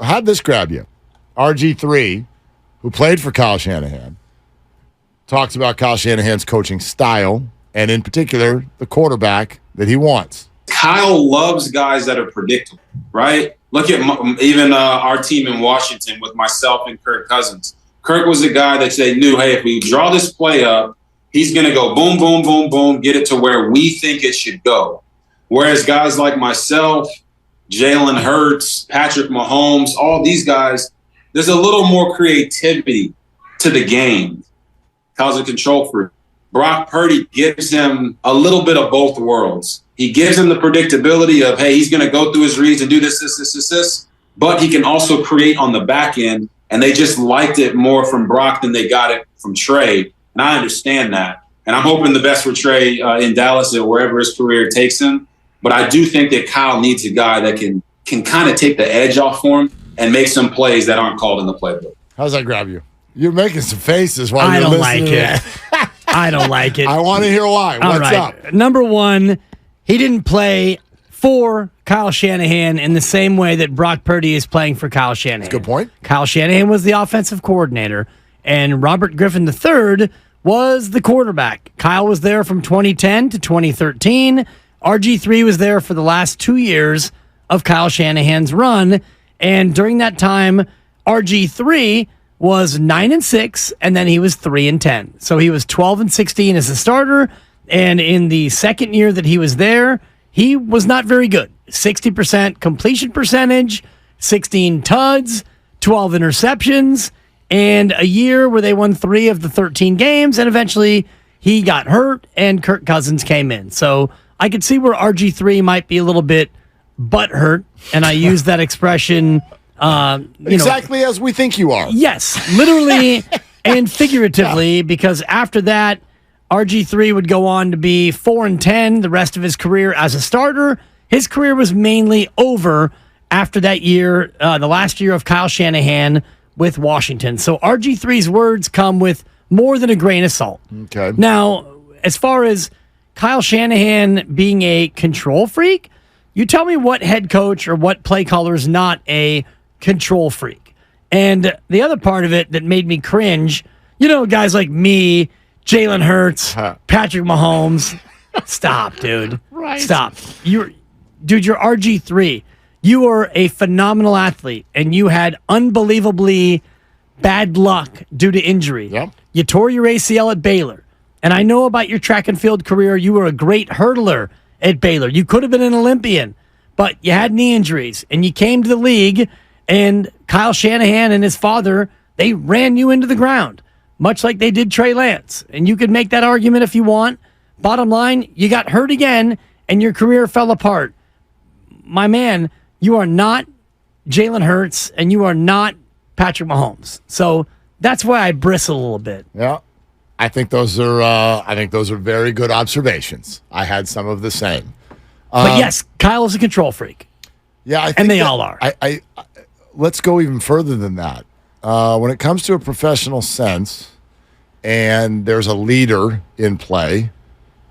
How'd this grab you? RG3, who played for Kyle Shanahan, talks about Kyle Shanahan's coaching style, and in particular, the quarterback that he wants. Kyle loves guys that are predictable, right? Look at even our team in Washington with myself and Kirk Cousins. Kirk was a guy that they knew, hey, if we draw this play up, he's going to go boom, boom, boom, boom, get it to where we think it should go. Whereas guys like myself, Jalen Hurts, Patrick Mahomes, all these guys, there's a little more creativity to the game. Kyle's a control freak. Brock Purdy gives him a little bit of both worlds. He gives him the predictability of, hey, he's going to go through his reads and do this, but he can also create on the back end, and they just liked it more from Brock than they got it from Trey, and I understand that. And I'm hoping the best for Trey in Dallas or wherever his career takes him, but I do think that Kyle needs a guy that can kind of take the edge off for him and make some plays that aren't called in the playbook. How's that grab you? You're making some faces while I you're don't listening. like it. I don't like it. I want to hear why. What's up? Number one, he didn't play for Kyle Shanahan in the same way that Brock Purdy is playing for Kyle Shanahan. That's a good point. Kyle Shanahan was the offensive coordinator, and Robert Griffin III was the quarterback. Kyle was there from 2010 to 2013. RG3 was there for the last 2 years of Kyle Shanahan's run, and during that time, RG3 was 9-6, and then he was 3-10. So he was 12-16 as a starter, and in the second year that he was there, he was not very good. 60% completion percentage, 16 tuds, 12 interceptions, and a year where they won 3 of the 13 games, and eventually he got hurt, and Kirk Cousins came in. So I could see where RG3 might be a little bit butthurt, and I use that expression exactly as we think you are. Yes, literally and figuratively, because after that, RG3 would go on to be 4-10 the rest of his career as a starter. His career was mainly over after that year, the last year of Kyle Shanahan with Washington. So RG3's words come with more than a grain of salt. Okay. Now, as far as Kyle Shanahan being a control freak, you tell me what head coach or what play caller is not a control freak. And the other part of it that made me cringe, guys like me, Jalen Hurts, Patrick Mahomes. Stop, dude. Right. Stop. You're RG3. You are a phenomenal athlete, and you had unbelievably bad luck due to injury. Yep. You tore your ACL at Baylor. And I know about your track and field career. You were a great hurdler at Baylor. You could have been an Olympian, but you had knee injuries, and you came to the league, and Kyle Shanahan and his father, they ran you into the ground, much like they did Trey Lance. And you could make that argument if you want. Bottom line, you got hurt again, and your career fell apart. My man, you are not Jalen Hurts, and you are not Patrick Mahomes. So that's why I bristle a little bit. Yeah. I think those are very good observations. I had some of the same. But yes, Kyle is a control freak. Yeah, I think and they all are. I let's go even further than that. When it comes to a professional sense, and there's a leader in play,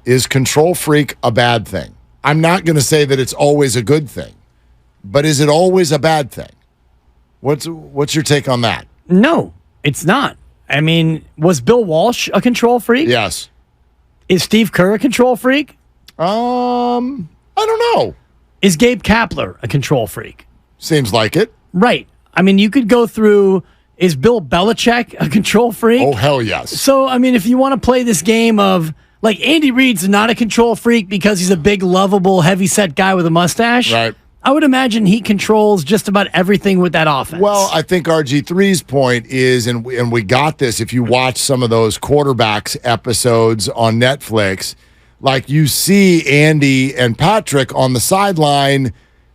is control freak a bad thing? I'm not going to say that it's always a good thing, but is it always a bad thing? What's your take on that? No, it's not. I mean, was Bill Walsh a control freak? Yes. Is Steve Kerr a control freak? I don't know. Is Gabe Kapler a control freak? Seems like it. Right. I mean, you could go through, is Bill Belichick a control freak? Oh, hell yes. So, I mean, if you want to play this game of, like, Andy Reid's not a control freak because he's a big, lovable, heavy-set guy with a mustache. Right. I would imagine he controls just about everything with that offense. Well, I think RG3's point is, and we got this, if you watch some of those quarterbacks episodes on Netflix, like you see Andy and Patrick on the sideline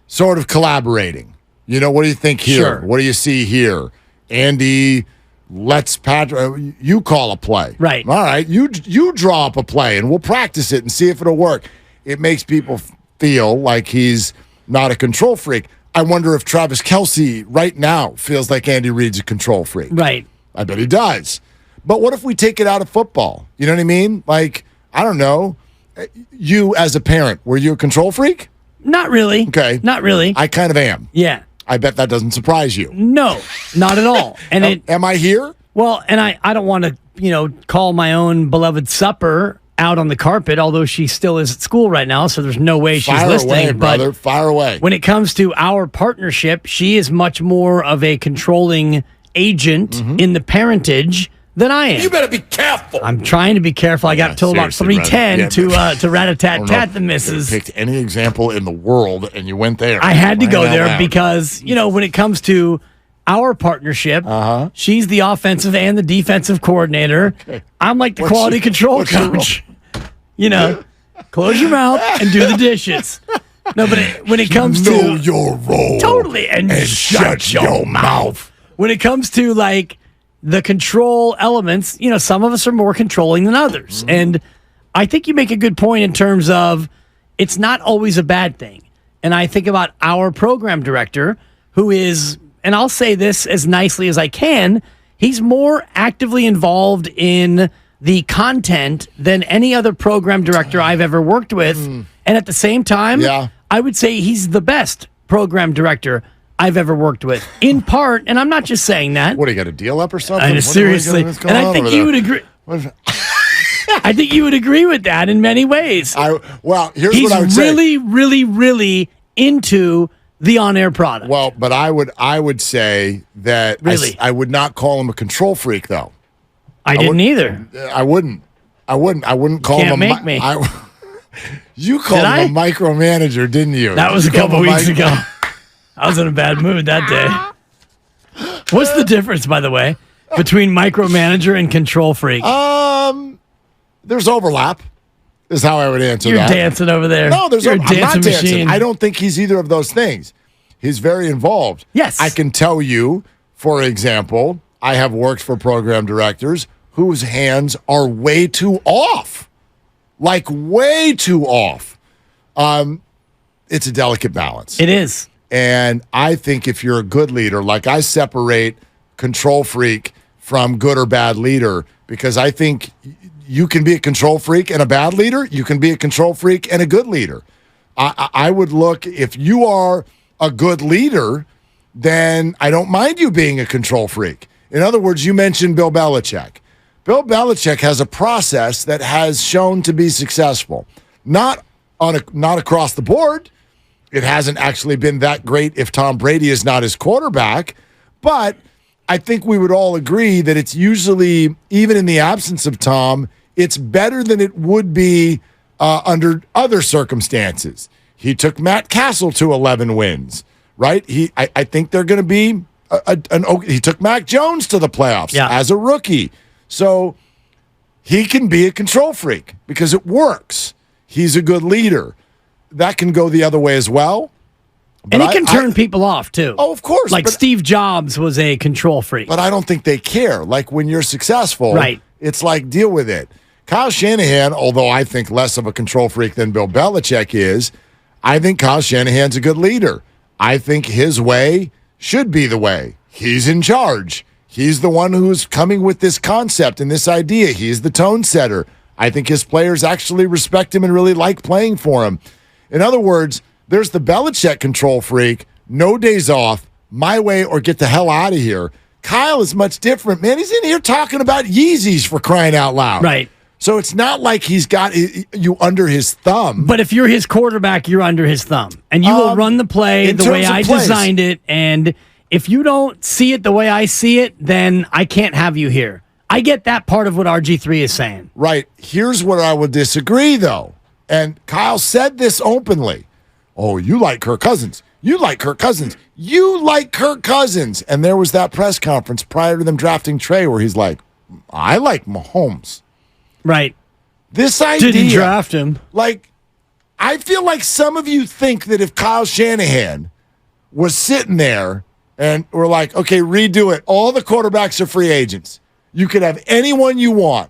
sort of collaborating. What do you think here? Sure. What do you see here? Andy lets Patrick, you call a play. Right. All right, you draw up a play, and we'll practice it and see if it'll work. It makes people feel like he's not a control freak. I wonder if Travis Kelce right now feels like Andy Reid's a control freak. Right. I bet he does. But what if we take it out of football? You know what I mean? Like, I don't know. You as a parent, were you a control freak? Not really. Okay. Not really. I kind of am. Yeah. I bet that doesn't surprise you. No, not at all. And Am I here? Well, and I don't want to, call my own beloved supper out on the carpet, although she still is at school right now, so there's no way she's listening. Fire away, brother. Fire away. When it comes to our partnership, she is much more of a controlling agent in the parentage than I am. You better be careful. I'm trying to be careful. I got till about 3:10 to rat-a-tat-tat the missus. You picked any example in the world, and you went there. I had to go there because, when it comes to our partnership, she's the offensive and the defensive coordinator. Okay. I'm like the quality control coach. Close your mouth and do the dishes. No, but when it comes to know your role, totally, and shut your mouth. When it comes to the control elements, some of us are more controlling than others, and I think you make a good point in terms of it's not always a bad thing. And I think about our program director, who is, and I'll say this as nicely as I can, he's more actively involved in the content than any other program director I've ever worked with. And at the same time, I would say he's the best program director I've ever worked with. In part, and I'm not just saying that. What, do you got a deal up or something? Seriously. And I think you would agree. I think you would agree with that in many ways. Here's what I would say. He's say. really into the on-air product. Well, but I would say that I would not call him a control freak, though. I didn't either. I wouldn't call him a... Can't make me. You called him a micromanager, didn't you? That was a couple weeks ago. I was in a bad mood that day. What's the difference, by the way, between micromanager and control freak? There's overlap, is how I would answer that. You're dancing over there. No, I'm not dancing. Machine. I don't think he's either of those things. He's very involved. Yes. I can tell you, for example, I have worked for program directors whose hands are way too off. Like, way too off. It's a delicate balance. It is. And I think if you're a good leader, like I separate control freak from good or bad leader, because I think you can be a control freak and a bad leader. You can be a control freak and a good leader. I would look, if you are a good leader, then I don't mind you being a control freak. In other words, you mentioned Bill Belichick. Bill Belichick has a process that has shown to be successful. Not across the board. It hasn't actually been that great if Tom Brady is not his quarterback. But I think we would all agree that it's usually, even in the absence of Tom, it's better than it would be under other circumstances. He took Matt Castle to 11 wins, right? I think they're going to be he took Mac Jones to the playoffs as a rookie. So he can be a control freak because it works. He's a good leader. That can go the other way as well. And he can turn people off, too. Oh, of course. Like Steve Jobs was a control freak. But I don't think they care. Like when you're successful, right. It's like, deal with it. Kyle Shanahan, although I think less of a control freak than Bill Belichick is, I think Kyle Shanahan's a good leader. I think his way should be the way. He's in charge. He's the one who's coming with this concept and this idea. He's the tone setter. I think his players actually respect him and really like playing for him. In other words, there's the Belichick control freak, no days off, my way or get the hell out of here. Kyle is much different, man. He's in here talking about Yeezys for crying out loud. Right. So it's not like he's got you under his thumb. But if you're his quarterback, you're under his thumb. And you will run the play the way I designed it. And if you don't see it the way I see it, then I can't have you here. I get that part of what RG3 is saying. Right. Here's where I would disagree, though. And Kyle said this openly. Oh, you like Kirk Cousins. You like Kirk Cousins. You like Kirk Cousins. And there was that press conference prior to them drafting Trey where he's like, I like Mahomes. Right. This idea. Didn't draft him. Like, I feel like some of you think that if Kyle Shanahan was sitting there and we're like, okay, redo it. All the quarterbacks are free agents. You could have anyone you want.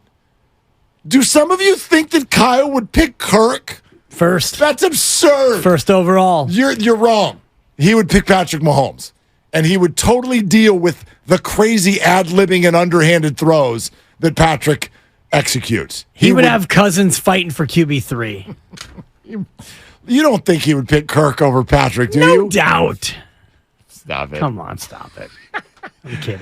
Do some of you think that Kyle would pick Kirk first? That's absurd. First overall. You're wrong. He would pick Patrick Mahomes, and he would totally deal with the crazy ad-libbing and underhanded throws that Patrick executes. He would have Cousins fighting for QB3. You don't think he would pick Kirk over Patrick, do you? No doubt. Stop it. Come on, stop it. I'm kidding.